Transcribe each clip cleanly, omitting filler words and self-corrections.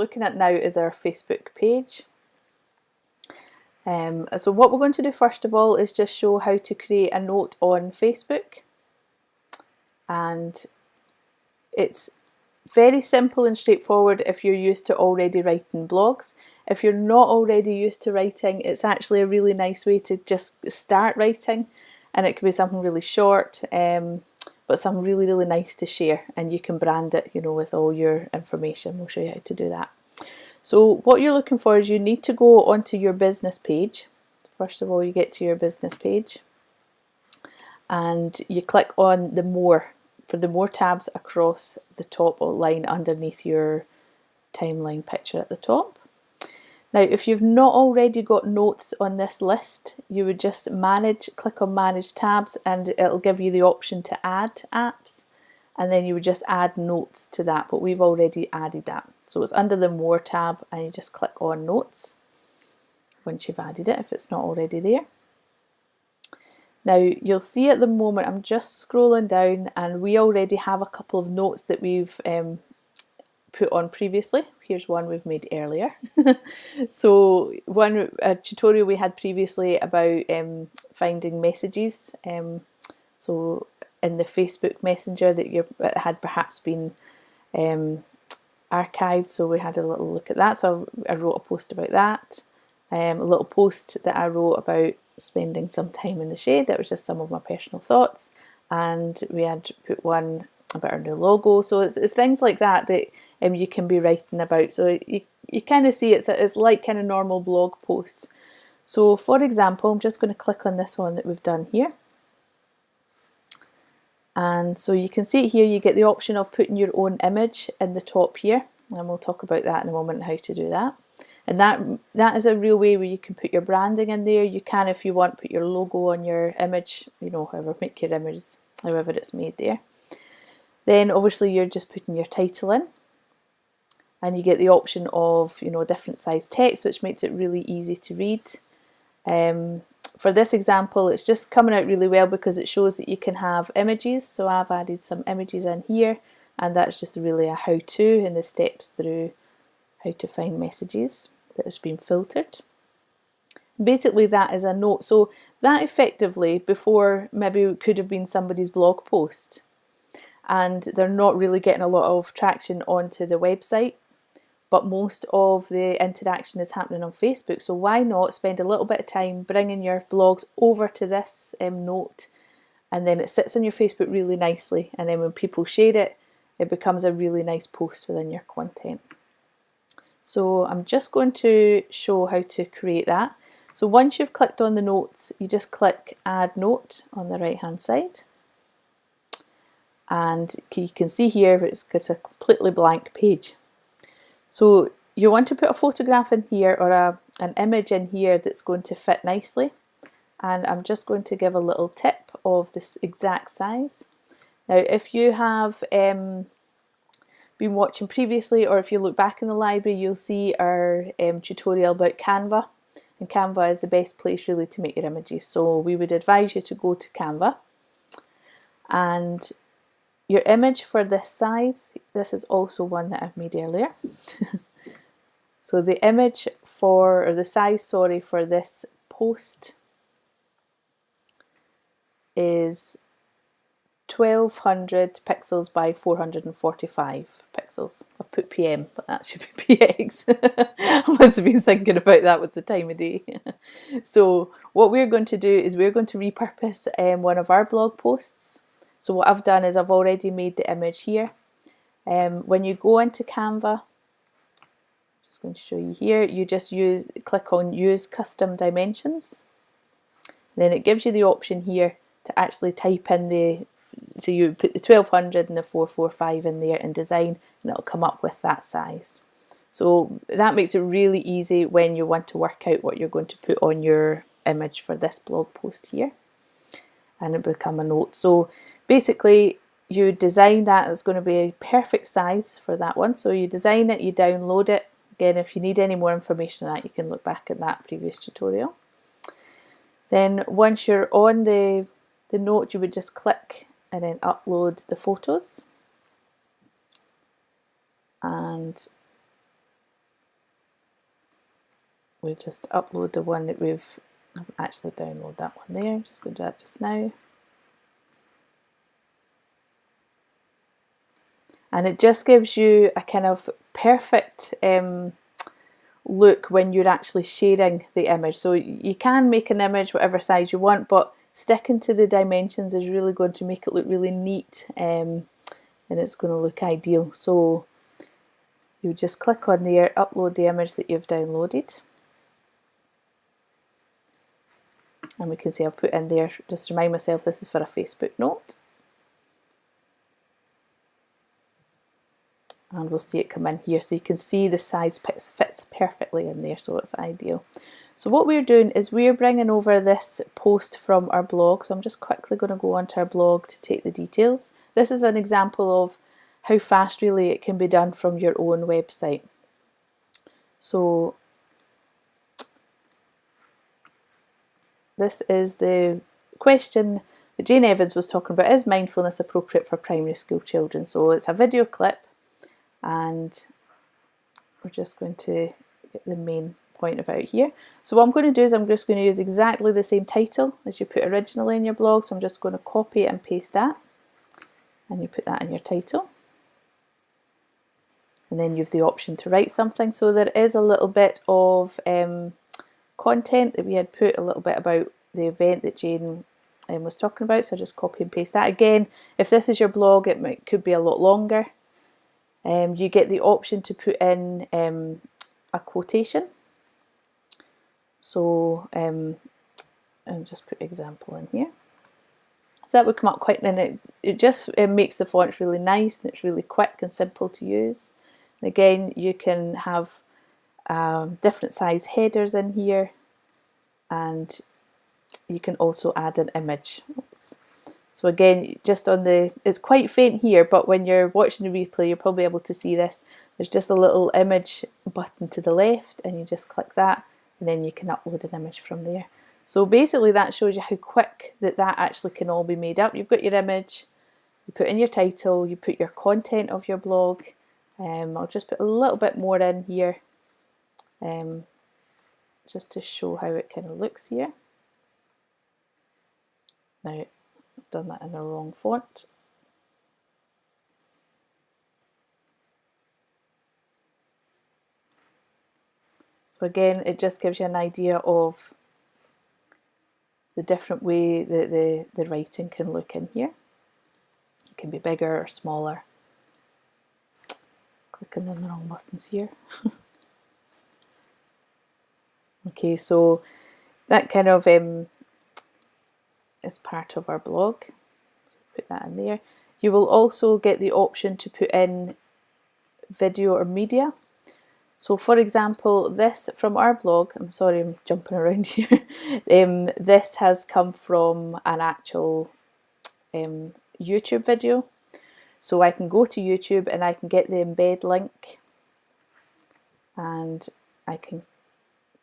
looking at now is our Facebook page. So what we're going to do first of all is just show how to create a note on Facebook, and it's very simple and straightforward if you're used to already writing blogs. If you're not already used to writing, it's actually a really nice way to just start writing, and it can be something really short, but something really, really nice to share, and you can brand it, you know, with all your information. We'll show you how to do that. So what you're looking for is you need to go onto your business page. First of all, you get to your business page and you click on the more, for the more tabs across the top line underneath your timeline picture at the top. Now, if you've not already got notes on this list, you would just click on manage tabs, and it'll give you the option to add apps, and then you would just add notes to that, but we've already added that. So it's under the more tab, and you just click on notes once you've added it, if it's not already there. Now you'll see at the moment, I'm just scrolling down, and we already have a couple of notes that we've put on previously. Here's one we've made earlier. So a tutorial we had previously about finding messages. So in the Facebook Messenger that had perhaps been archived, so we had a little look at that. So I wrote a post about that. A little post that I wrote about spending some time in the shade. That was just some of my personal thoughts, and we had put one about our new logo. So it's things like that that you can be writing about. So you kind of see it's like kind of normal blog posts. So for example, I'm just going to click on this one that we've done here. And so you can see here you get the option of putting your own image in the top here, and we'll talk about that in a moment, how to do that. And that is a real way where you can put your branding in there. You can, if you want, put your logo on your image, you know, make your image however it's made there. Then obviously you're just putting your title in, and you get the option of, you know, different size text, which makes it really easy to read. For this example, it's just coming out really well because it shows that you can have images. So I've added some images in here, and that's just really a how-to and the steps through how to find messages that has been filtered. Basically that is a note. So that effectively before maybe could have been somebody's blog post, and they're not really getting a lot of traction onto the website, but most of the interaction is happening on Facebook. So why not spend a little bit of time bringing your blogs over to this note, and then it sits on your Facebook really nicely, and then when people share it, it becomes a really nice post within your content. So I'm just going to show how to create that. So once you've clicked on the notes, you just click add note on the right hand side, and you can see here it's got a completely blank page. So you want to put a photograph in here, or an image in here that's going to fit nicely, and I'm just going to give a little tip of this exact size. Now if you have been watching previously, or if you look back in the library, you'll see our tutorial about Canva, and Canva is the best place really to make your images. So we would advise you to go to Canva, and your image for this size, this is also one that I've made earlier. So the image or the size, sorry, for this post is 1200 pixels by 445 pixels. I've put PM, but that should be PX. I must have been thinking about that with the time of day. So what we're going to do is we're going to repurpose one of our blog posts. So what I've done is I've already made the image here. When you go into Canva, I'm just going to show you here, you just click on use custom dimensions. Then it gives you the option here to actually type in so you put the 1200 and the 445 in there in design, and it'll come up with that size. So that makes it really easy when you want to work out what you're going to put on your image for this blog post here, and it become a note. So basically you design that, it's going to be a perfect size for that one. So you design it, you download it. Again, if you need any more information on that, you can look back at that previous tutorial. Then once you're on the note, you would just click and then upload the photos, and we just upload the one that we've actually downloaded that one there. Just going to do that just now. And it just gives you a kind of perfect look when you're actually sharing the image. So you can make an image whatever size you want, but sticking to the dimensions is really going to make it look really neat, and it's going to look ideal. So you just click on there, upload the image that you've downloaded, and we can see I've put in there, just remind myself this is for a Facebook note. And we'll see it come in here, so you can see the size fits perfectly in there, so it's ideal. So what we're doing is we're bringing over this post from our blog. So I'm just quickly going to go onto our blog to take the details. This is an example of how fast really it can be done from your own website. So this is the question that Jane Evans was talking about: is mindfulness appropriate for primary school children? So it's a video clip, and we're just going to get the main point about here. So what I'm going to do is I'm just going to use exactly the same title as you put originally in your blog. So I'm just going to copy and paste that, and you put that in your title. And then you have the option to write something. So there is a little bit of content that we had put, a little bit about the event that Jane was talking about. So I just copy and paste that. Again, if this is your blog, could be a lot longer. You get the option to put in a quotation. So I'll just put example in here. So that would come up quite, and it just makes the font really nice, and it's really quick and simple to use. And again, you can have different size headers in here, and you can also add an image. Oops. So again, just on it's quite faint here, but when you're watching the replay, you'll probably be able to see this. There's just a little image button to the left, and you just click that, and then you can upload an image from there. So basically that shows you how quick that actually can all be made up. You've got your image, you put in your title, you put your content of your blog. I'll just put a little bit more in here, just to show how it kind of looks here. Now, I've done that in the wrong font. So again, it just gives you an idea of the different way that the writing can look in here. It can be bigger or smaller. Clicking on the wrong buttons here. Okay, so that kind of is part of our blog. Put that in there. You will also get the option to put in video or media. So for example, this from our blog, I'm sorry I'm jumping around here, this has come from an actual YouTube video. So I can go to YouTube and I can get the embed link, and I can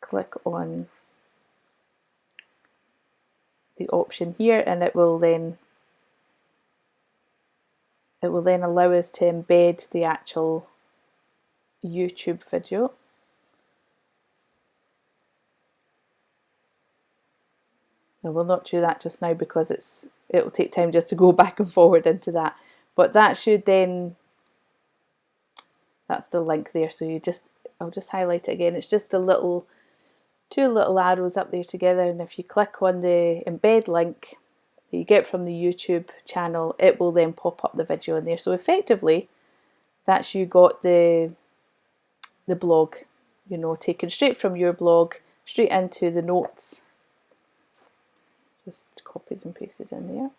click on the option here, and it will then allow us to embed the actual YouTube video. I will not do that just now because it'll take time just to go back and forward into that. But that should then, that's the link there. So I'll just highlight it again. It's just the two little arrows up there together, and if you click on the embed link that you get from the YouTube channel, it will then pop up the video in there. So effectively, that's you got the blog, you know, taken straight from your blog straight into the notes. Just copied and pasted in there.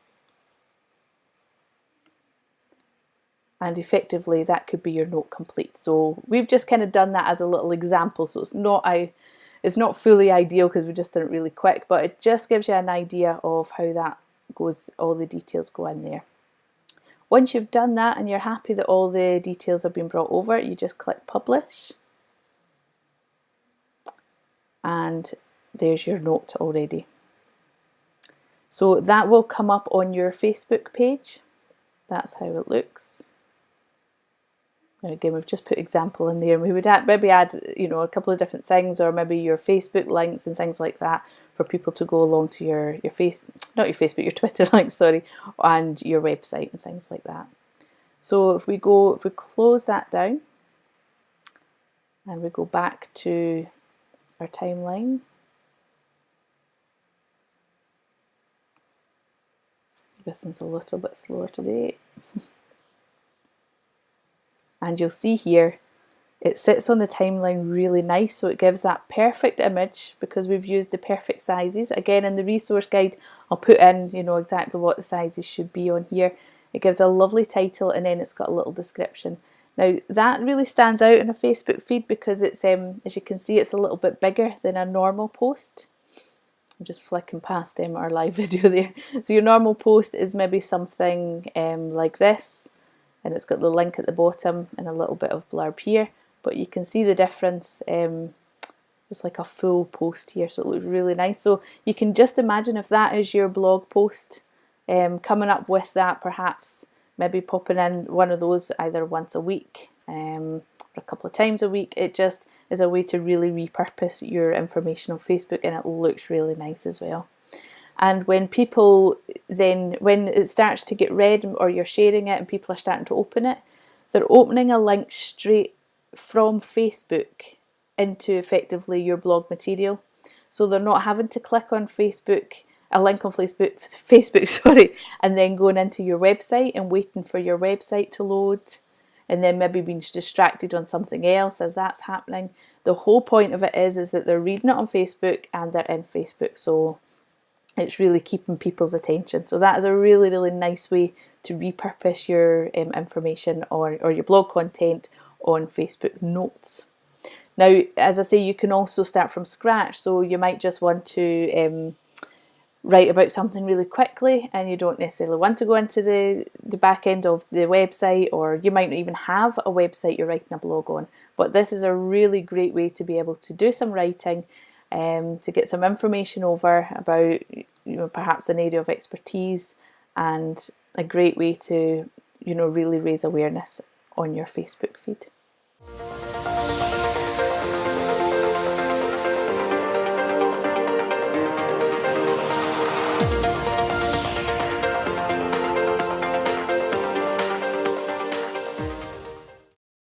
And effectively that could be your note complete. So we've just kind of done that as a little example. So it's not fully ideal because we just done it really quick, but it just gives you an idea of how that goes, all the details go in there. Once you've done that and you're happy that all the details have been brought over, you just click publish. And there's your note already. So that will come up on your Facebook page. That's how it looks. Now again, we've just put example in there, and we would maybe add, you know, a couple of different things, or maybe your Facebook links and things like that for people to go along to your not your Facebook, your Twitter links, sorry, and your website and things like that. So if we close that down and we go back to our timeline, everything's a little bit slower today. And you'll see here, it sits on the timeline really nice, so it gives that perfect image because we've used the perfect sizes. Again, in the resource guide, I'll put in, you know, exactly what the sizes should be on here. It gives a lovely title, and then it's got a little description. Now that really stands out in a Facebook feed because it's, as you can see, it's a little bit bigger than a normal post. I'm just flicking past our live video there. So your normal post is maybe something like this, and it's got the link at the bottom and a little bit of blurb here, but you can see the difference. It's like a full post here, so it looks really nice. So you can just imagine if that is your blog post, coming up with that, perhaps maybe popping in one of those either once a week or a couple of times a week. It just is a way to really repurpose your information on Facebook, and it looks really nice as well. And when people then, when it starts to get read or you're sharing it and people are starting to open it, they're opening a link straight from Facebook into effectively your blog material. So they're not having to click on a link on Facebook, sorry, and then going into your website and waiting for your website to load, and then maybe being distracted on something else as that's happening. The whole point of it is that they're reading it on Facebook and they're in Facebook. So it's really keeping people's attention. So that is a really, really nice way to repurpose your information or your blog content on Facebook Notes. Now, as I say, you can also start from scratch. So you might just want to write about something really quickly, and you don't necessarily want to go into the back end of the website, or you might not even have a website you're writing a blog on. But this is a really great way to be able to do some writing, to get some information over about, you know, perhaps an area of expertise, and a great way to, you know, really raise awareness on your Facebook feed.